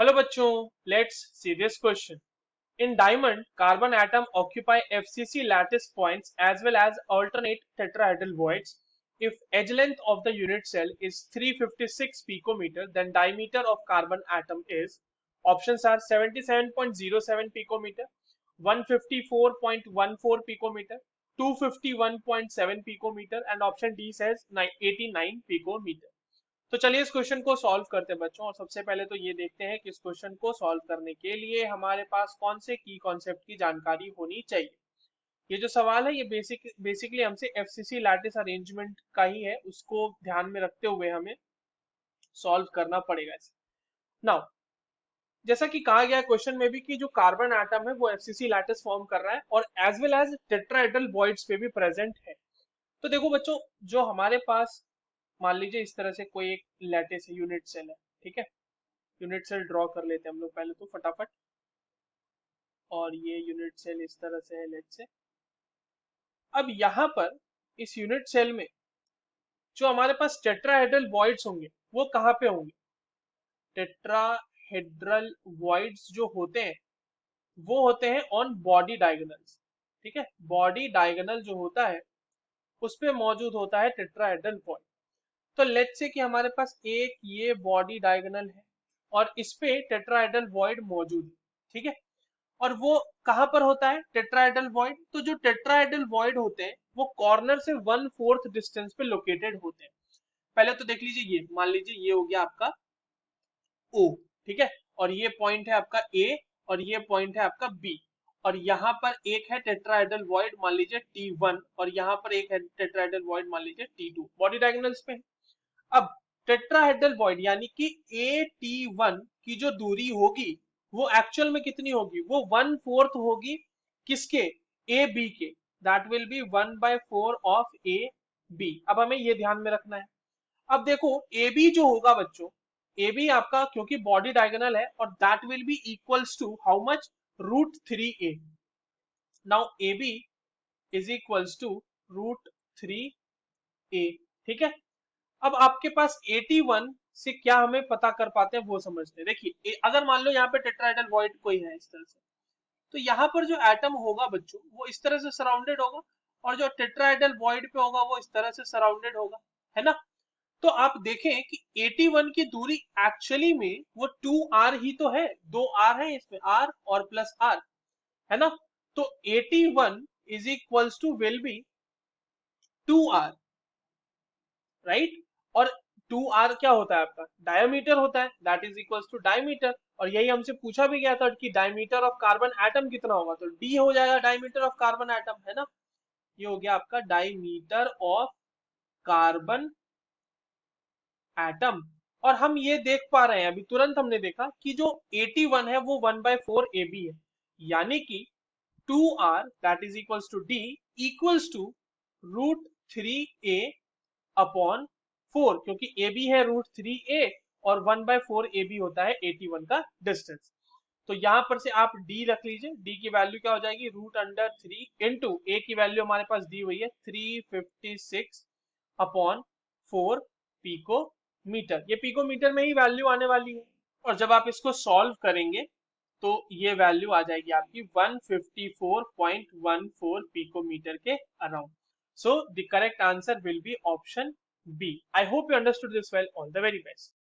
Hello bachcho, let's see this question. In diamond, carbon atom occupy FCC lattice points as well as alternate tetrahedral voids. If edge length of the unit cell is 356 picometer, then diameter of carbon atom is, options are 77.07 picometer, 154.14 picometer, 251.7 picometer and option D says 89 picometer. तो चलिए इस question को solve करते हैं बच्चों। और सबसे पहले तो ये देखते हैं कि इस क्वेश्चन को सॉल्व करने के लिए हमारे पास कौन से की कॉन्सेप्ट की जानकारी होनी चाहिए। ये जो सवाल है ये बेसिकली हमसे एफसीसी लैटिस अरेंजमेंट का ही है, उसको ध्यान में रखते हुए हमें सॉल्व करना पड़ेगा इसे। नाउ जैसा कि कहा गया क्वेश्चन में भी कि जो कार्बन एटम है वो एफसीसी लैटिस फॉर्म कर रहा है और as well as tetrahedral voids पे भी प्रेजेंट है। तो देखो बच्चों, जो हमारे पास मान लीजिए इस तरह से कोई एक लैटिस है, यूनिट सेल है, ठीक है। यूनिट सेल ड्रॉ कर लेते हैं हम लोग पहले तो फटाफट। और ये यूनिट सेल इस तरह से है, लेट से। अब यहाँ पर इस यूनिट सेल में जो हमारे पास टेट्राहेड्रल वॉइड्स होंगे वो कहाँ पे होंगे। टेट्राहेड्रल वॉइड्स जो होते हैं वो होते हैं ऑन बॉडी डायगोनल्स, ठीक है। बॉडी डायगोनल जो होता है उस पे मौजूद होता है टेट्राहेड्रल वॉइड। तो लेट्स से कि हमारे पास एक ये बॉडी डायगोनल है और इस पे टेट्राहेड्रल वॉइड मौजूद है, ठीक है। और वो कहां पर होता है टेट्राहेड्रल वॉइड। तो जो टेट्राहेड्रल वॉइड होते हैं वो कॉर्नर से 1/4 डिस्टेंस पे लोकेटेड होते हैं। पहले तो देख लीजिए, ये मान लीजिए ये हो गया आपका O, ठीक है। और ये पॉइंट है आपका A और ये पॉइंट है आपका B। और यहाँ पर एक है टेट्राहेड्रल वॉइड मान लीजिए T1 और यहाँ पर एक है टेट्राहेड्रल वॉइड मान लीजिए T2, बॉडी डायगोनल्स पे है। अब टेट्राहेड्रल वॉइड यानी कि AT1 की जो दूरी होगी वो एक्चुअल में कितनी होगी, वो 1/4 होगी किसके, AB के। That will B 1/4 of AB। अब हमें ये ध्यान में रखना है। अब देखो AB जो होगा बच्चों, AB आपका क्योंकि बॉडी डायगोनल है और that will be equals to how much, √3a। Now AB is equals to √3a, ठीक है। अब आपके पास 81 से क्या हमें पता कर पाते हैं वो समझते हैं। देखिए अगर मान लो यहाँ पे टेट्राहेड्रल वॉइड कोई है इस तरह से, तो यहाँ पर जो एटम होगा बच्चों वो इस तरह से सराउंडेड होगा और जो टेट्राहेड्रल वॉइड पे होगा वो इस तरह से सराउंडेड होगा, है ना। तो आप देखें कि 81 की दूरी एक्चुअली में वो 2r ही तो है, 2r है इसमें, r और प्लस r, है ना। तो 81 is equals to will be 2r, right. और 2r क्या होता है आपका, डायमीटर होता है, that is equals to diameter. और यही हमसे पूछा भी गया था कि डायमीटर ऑफ कार्बन एटम कितना होगा, तो d हो जाएगा डायमीटर ऑफ कार्बन एटम, है ना। ये हो गया आपका डायमीटर ऑफ कार्बन एटम। और हम ये देख पा रहे हैं, अभी तुरंत हमने देखा कि जो 81 है वो 1/4 AB है, यानी कि 2r that is equals to d equals to √3a upon 4, क्योंकि AB है √3a और 1/4 AB होता है 81 का डिस्टेंस। तो यहां पर से आप d रख लीजिए, d की वैल्यू क्या हो जाएगी, √3 इंटू a की वैल्यू हमारे पास दी हुई है 356 अपॉन 4 पिकोमीटर। ये पिकोमीटर में ही वैल्यू आने वाली है। और जब आप इसको सॉल्व करेंगे तो ये वैल्यू आ जाएगी आपकी 154.14 पिकोमीटर के around. So the correct answer will be option B. I hope you understood this well. All the very best.